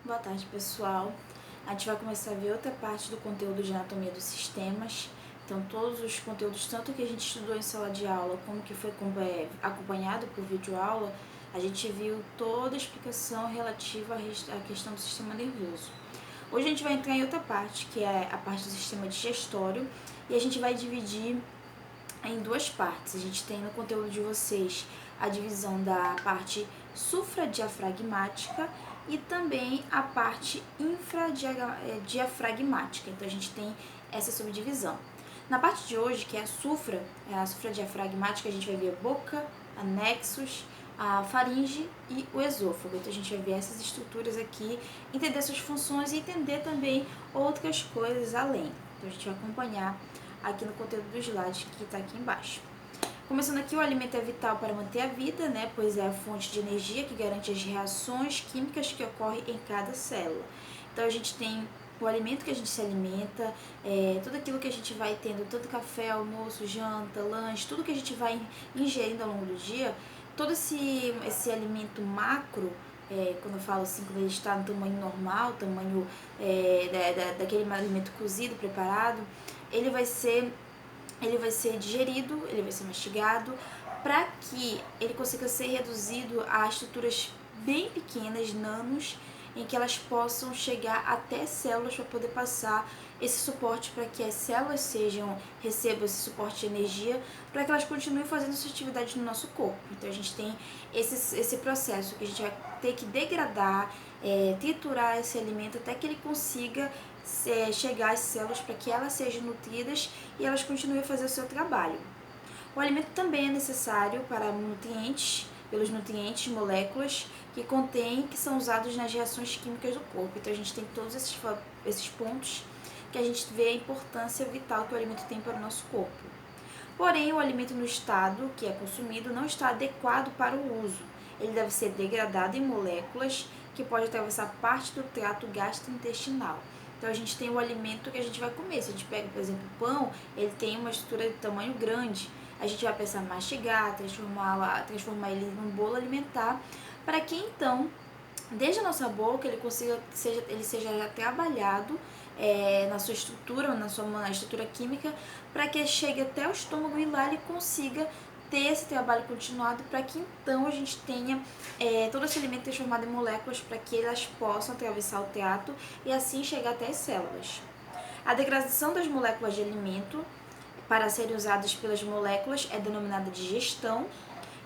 Boa tarde, pessoal. A gente vai começar a ver outra parte do conteúdo de anatomia dos sistemas. Então, todos os conteúdos, tanto que a gente estudou em sala de aula, como que foi acompanhado por videoaula, a gente viu toda a explicação relativa à questão do sistema nervoso. Hoje a gente vai entrar em outra parte, que é a parte do sistema digestório, e a gente vai dividir em duas partes. A gente tem no conteúdo de vocês a divisão da parte sufradiafragmática e também a parte infradiafragmática. Então a gente tem essa subdivisão. Na parte de hoje, que é a sufradiafragmática, a gente vai ver a boca, anexos, a faringe e o esôfago. Então a gente vai ver essas estruturas aqui, entender suas funções e entender também outras coisas além. Então a gente vai acompanhar aqui no conteúdo dos slides que está aqui embaixo. Começando aqui, o alimento é vital para manter a vida, né? Pois é a fonte de energia que garante as reações químicas que ocorrem em cada célula. Então a gente tem o alimento que a gente se alimenta, tudo aquilo que a gente vai tendo, tanto café, almoço, janta, lanche, tudo que a gente vai ingerindo ao longo do dia, todo esse alimento macro, quando eu falo assim, quando ele está no tamanho normal, tamanho daquele alimento cozido, preparado, ele vai ser digerido, ele vai ser mastigado, para que ele consiga ser reduzido a estruturas bem pequenas, nanos, em que elas possam chegar até células para poder passar esse suporte para que as células recebam esse suporte de energia para que elas continuem fazendo sua atividade no nosso corpo. Então a gente tem esse processo que a gente vai ter que degradar, triturar esse alimento até que ele consiga chegar às células para que elas sejam nutridas e elas continuem a fazer o seu trabalho. O alimento também é necessário para pelos nutrientes, moléculas que são usados nas reações químicas do corpo. Então a gente tem todos esses pontos que a gente vê a importância vital que o alimento tem para o nosso corpo. Porém, o alimento no estado que é consumido não está adequado para o uso. Ele deve ser degradado em moléculas que podem atravessar parte do trato gastrointestinal. Então a gente tem o alimento que a gente vai comer. Se a gente pega, por exemplo, o pão, ele tem uma estrutura de tamanho grande. A gente vai pensar em mastigar, transformar ele num bolo alimentar, para que então, desde a nossa boca, ele seja já trabalhado na sua estrutura, na estrutura química, para que chegue até o estômago e lá ele consiga ter esse trabalho continuado para que então a gente tenha todo esse alimento transformado em moléculas para que elas possam atravessar o trato e assim chegar até as células. A degradação das moléculas de alimento para serem usadas pelas moléculas é denominada digestão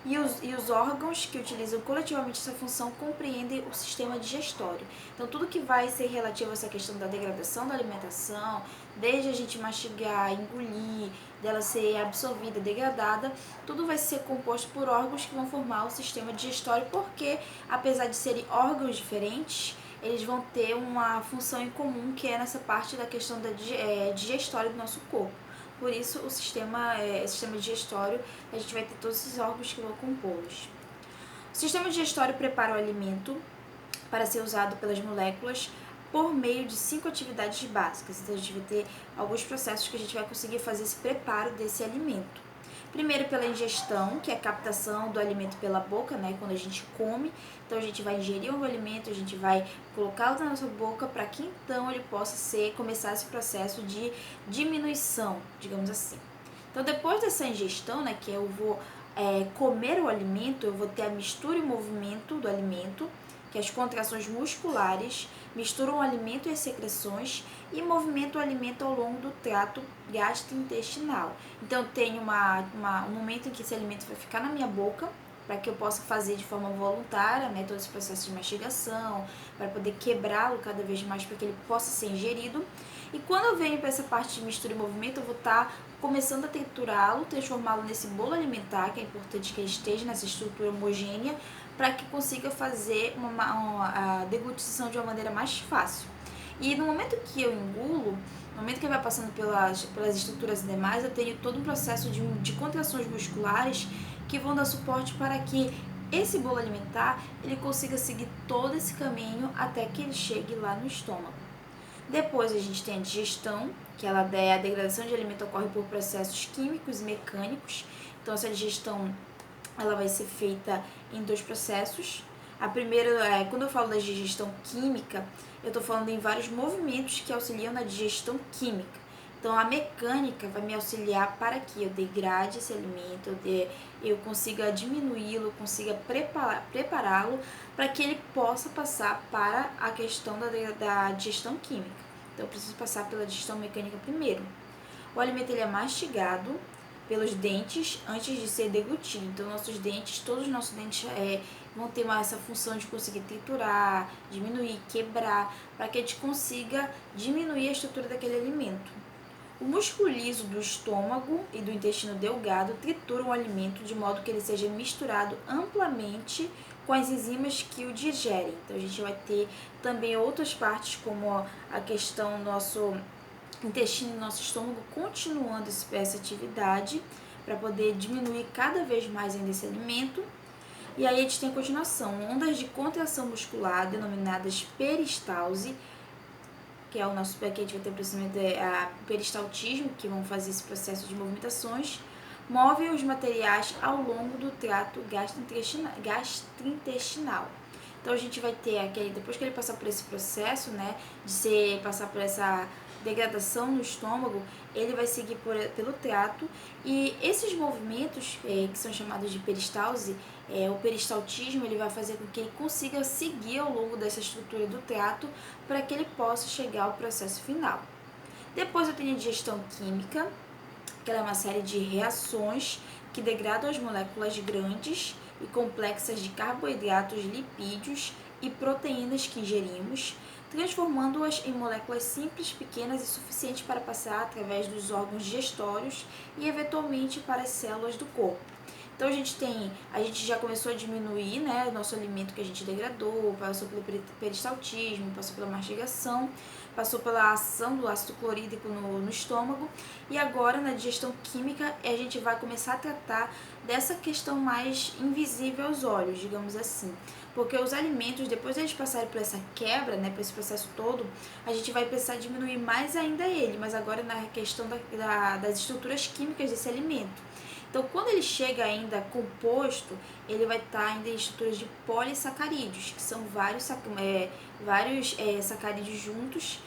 e os órgãos que utilizam coletivamente essa função compreendem o sistema digestório. Então, tudo que vai ser relativo a essa questão da degradação da alimentação, desde a gente mastigar, engolir, dela ser absorvida, degradada, tudo vai ser composto por órgãos que vão formar o sistema digestório, porque, apesar de serem órgãos diferentes, eles vão ter uma função em comum, que é nessa parte da questão da digestória do nosso corpo. Por isso, o sistema digestório, a gente vai ter todos esses órgãos que vão compô-los. O sistema digestório prepara o alimento para ser usado pelas moléculas por meio de 5 atividades básicas. Então, a gente vai ter alguns processos que a gente vai conseguir fazer esse preparo desse alimento. Primeiro, pela ingestão, que é a captação do alimento pela boca, né? Quando a gente come, então a gente vai ingerir um alimento, a gente vai colocá-lo na nossa boca para que então ele possa começar esse processo de diminuição, digamos assim. Então, depois dessa ingestão, né, que eu vou comer o alimento, eu vou ter a mistura e movimento do alimento, que as contrações musculares misturam o alimento e as secreções e movimentam o alimento ao longo do trato gastrointestinal. Então, tem um momento em que esse alimento vai ficar na minha boca, para que eu possa fazer de forma voluntária, né, todo esse processo de mastigação, para poder quebrá-lo cada vez mais, para que ele possa ser ingerido. E quando eu venho para essa parte de mistura e movimento, eu vou estar começando a triturá-lo, transformá-lo nesse bolo alimentar, que é importante que ele esteja nessa estrutura homogênea, para que consiga fazer a deglutição de uma maneira mais fácil. E no momento que eu engulo, no momento que vai passando pelas estruturas demais, eu tenho todo um processo de contrações musculares que vão dar suporte para que esse bolo alimentar ele consiga seguir todo esse caminho até que ele chegue lá no estômago. Depois a gente tem a digestão, que a degradação de alimento ocorre por processos químicos e mecânicos. Então essa digestão ela vai ser feita em 2 processos. A primeira, quando eu falo da digestão química, eu estou falando em vários movimentos que auxiliam na digestão química. Então, a mecânica vai me auxiliar para que eu degrade esse alimento, eu consiga diminuí-lo, consiga prepará-lo para que ele possa passar para a questão da digestão química. Então, eu preciso passar pela digestão mecânica primeiro. O alimento ele é mastigado pelos dentes antes de ser deglutido. Então, nossos dentes, todos os nossos dentes vão ter essa função de conseguir triturar, diminuir, quebrar, para que a gente consiga diminuir a estrutura daquele alimento. O músculo liso do estômago e do intestino delgado trituram o alimento de modo que ele seja misturado amplamente com as enzimas que o digerem. Então, a gente vai ter também outras partes, como a questão do nosso intestino e nosso estômago continuando essa atividade para poder diminuir cada vez mais ainda esse alimento. E aí a gente tem a continuação, ondas de contração muscular denominadas peristalse, que é o nosso que a gente vai ter o procedimento peristaltismo, que vão fazer esse processo de movimentações, movem os materiais ao longo do trato gastrointestinal. Então a gente vai ter depois que ele passar por esse processo, né, de passar por essa degradação no estômago, ele vai seguir pelo trato, e esses movimentos que são chamados de peristalse, o peristaltismo, ele vai fazer com que ele consiga seguir ao longo dessa estrutura do trato para que ele possa chegar ao processo final. Depois eu tenho a digestão química, que ela é uma série de reações que degradam as moléculas grandes e complexas de carboidratos, lipídios e proteínas que ingerimos, transformando-as em moléculas simples, pequenas e suficientes para passar através dos órgãos digestórios e eventualmente para as células do corpo. Então a gente já começou a diminuir, né, o nosso alimento que a gente degradou, passou pelo peristaltismo, passou pela mastigação, passou pela ação do ácido clorídrico no estômago, e agora na digestão química a gente vai começar a tratar dessa questão mais invisível aos olhos, digamos assim. Porque os alimentos, depois de eles passarem por essa quebra, né, por esse processo todo, a gente vai precisar diminuir mais ainda ele, mas agora na questão das estruturas químicas desse alimento. Então, quando ele chega ainda composto, ele vai estar ainda em estruturas de polissacarídeos, que são vários sacarídeos juntos,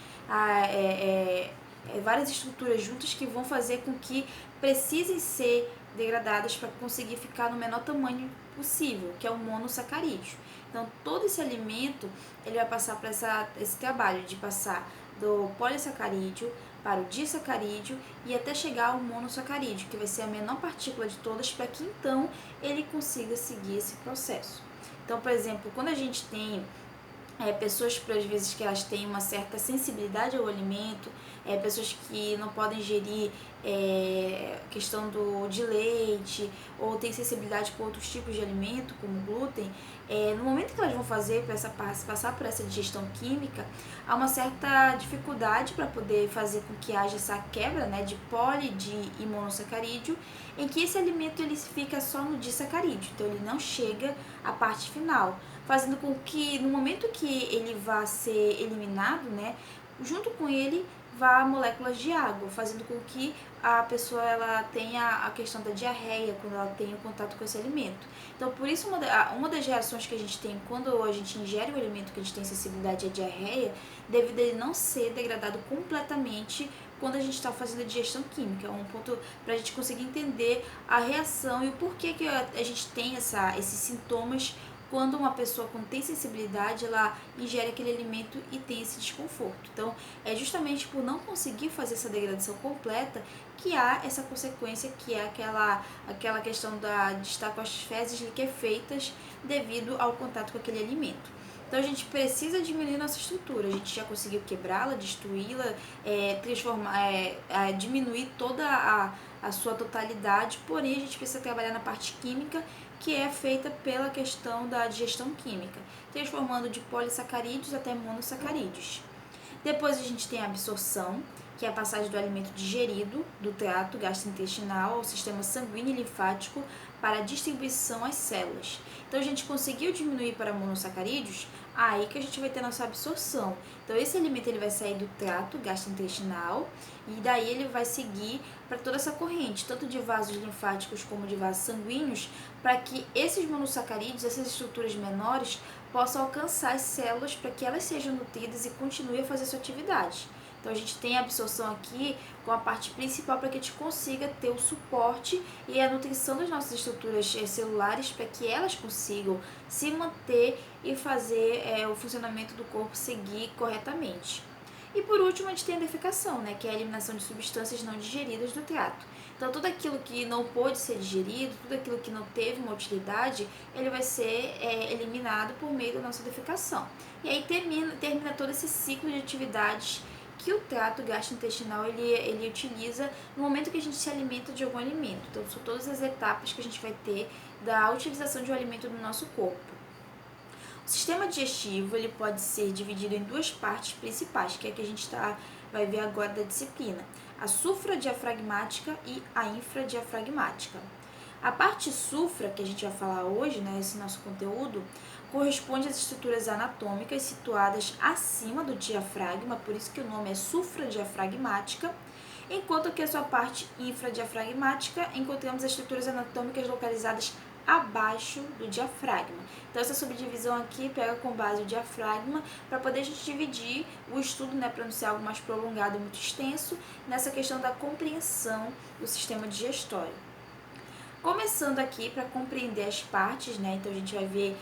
várias estruturas juntas que vão fazer com que precisem ser degradadas para conseguir ficar no menor tamanho possível, que é o monossacarídeo. Então, todo esse alimento ele vai passar por esse trabalho de passar do polissacarídeo para o disacarídeo e até chegar ao monossacarídeo, que vai ser a menor partícula de todas, para que então ele consiga seguir esse processo. Então, por exemplo, quando a gente tem pessoas, por às vezes, que elas têm uma certa sensibilidade ao alimento, pessoas que não podem ingerir questão de leite, ou tem sensibilidade por outros tipos de alimento, como glúten, no momento que elas vão passar por essa digestão química, há uma certa dificuldade para poder fazer com que haja essa quebra, né, de poli, e monossacarídeo, em que esse alimento ele fica só no disacarídeo, então ele não chega à parte final, fazendo com que no momento que ele vá ser eliminado, né, junto com ele vá moléculas de água, fazendo com que a pessoa ela tenha a questão da diarreia quando ela tem o contato com esse alimento. Então, por isso, uma das reações que a gente tem quando a gente ingere o alimento que a gente tem sensibilidade à diarreia, devido a ele não ser degradado completamente quando a gente está fazendo a digestão química. É um ponto para a gente conseguir entender a reação e o porquê que a gente tem esses sintomas quando uma pessoa com tem sensibilidade, ela ingere aquele alimento e tem esse desconforto. Então, é justamente por não conseguir fazer essa degradação completa que há essa consequência, que é aquela questão de estar com as fezes liquefeitas devido ao contato com aquele alimento. Então, a gente precisa diminuir nossa estrutura. A gente já conseguiu quebrá-la, destruí-la, diminuir toda a sua totalidade, porém a gente precisa trabalhar na parte química, que é feita pela questão da digestão química, transformando de polissacarídeos até monossacarídeos. Depois a gente tem a absorção, que é a passagem do alimento digerido do trato gastrointestinal ao sistema sanguíneo e linfático para a distribuição às células. Então a gente conseguiu diminuir para monossacarídeos, aí que a gente vai ter nossa absorção. Então esse alimento ele vai sair do trato gastrointestinal e daí ele vai seguir para toda essa corrente, tanto de vasos linfáticos como de vasos sanguíneos, para que esses monossacarídeos, essas estruturas menores, possa alcançar as células para que elas sejam nutridas e continuem a fazer sua atividade. Então a gente tem a absorção aqui com a parte principal para que a gente consiga ter o suporte e a nutrição das nossas estruturas celulares para que elas consigam se manter e fazer o funcionamento do corpo seguir corretamente. E por último, a gente tem a defecação, né, que é a eliminação de substâncias não digeridas do trato. Então, tudo aquilo que não pôde ser digerido, tudo aquilo que não teve uma utilidade, ele vai ser eliminado por meio da nossa defecação. E aí termina todo esse ciclo de atividades que o trato gastrointestinal ele utiliza no momento que a gente se alimenta de algum alimento. Então, são todas as etapas que a gente vai ter da utilização de um alimento no nosso corpo. O sistema digestivo ele pode ser dividido em duas partes principais, que é a que a gente vai ver agora da disciplina: a sufradiafragmática e a infradiafragmática. A parte sufra, que a gente vai falar hoje, né, esse nosso conteúdo, corresponde às estruturas anatômicas situadas acima do diafragma, por isso que o nome é sufradiafragmática, enquanto que a sua parte infradiafragmática encontramos as estruturas anatômicas localizadas abaixo do diafragma. Então essa subdivisão aqui pega com base o diafragma para poder a gente dividir o estudo, né, para não ser algo mais prolongado e muito extenso, nessa questão da compreensão do sistema digestório. Começando aqui para compreender as partes, né? Então a gente vai ver,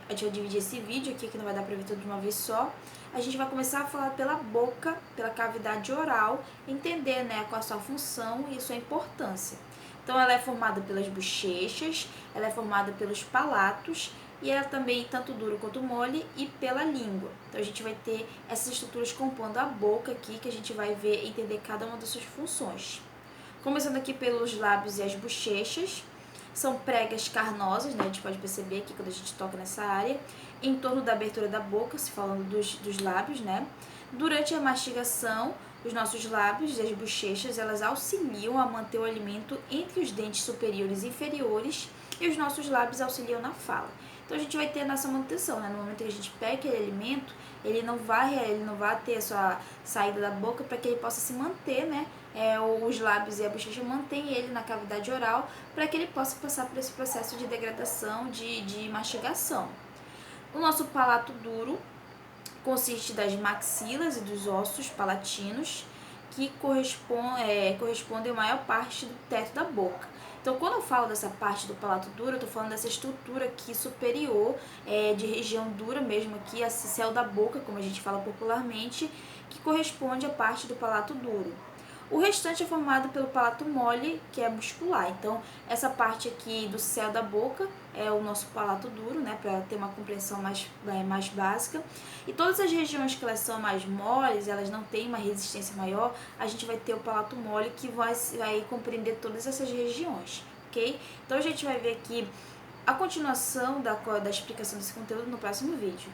a gente vai dividir esse vídeo aqui, que não vai dar para ver tudo de uma vez só. A gente vai começar a falar pela boca, pela cavidade oral, entender, né, qual a sua função e sua importância. Então ela é formada pelas bochechas, ela é formada pelos palatos e ela também tanto duro quanto mole e pela língua. Então a gente vai ter essas estruturas compondo a boca aqui, que a gente vai ver e entender cada uma das suas funções. Começando aqui pelos lábios e as bochechas, são pregas carnosas, né? A gente pode perceber aqui quando a gente toca nessa área, em torno da abertura da boca, se falando dos lábios, né? Durante a mastigação, os nossos lábios e as bochechas, elas auxiliam a manter o alimento entre os dentes superiores e inferiores e os nossos lábios auxiliam na fala. Então a gente vai ter a nossa manutenção, né? No momento que a gente pega aquele alimento, ele não vai ter a sua saída da boca para que ele possa se manter, né? Os lábios e a bochecha mantêm ele na cavidade oral para que ele possa passar por esse processo de degradação, de mastigação. O nosso palato duro consiste das maxilas e dos ossos palatinos que correspondem à maior parte do teto da boca. Então, quando eu falo dessa parte do palato duro, eu estou falando dessa estrutura aqui superior, de região dura mesmo aqui, esse céu da boca, como a gente fala popularmente, que corresponde à parte do palato duro. O restante é formado pelo palato mole, que é muscular. Então, essa parte aqui do céu da boca é o nosso palato duro, né, para ter uma compreensão mais básica. E todas as regiões que elas são mais moles, elas não têm uma resistência maior, a gente vai ter o palato mole que vai compreender todas essas regiões, ok? Então, a gente vai ver aqui a continuação da explicação desse conteúdo no próximo vídeo.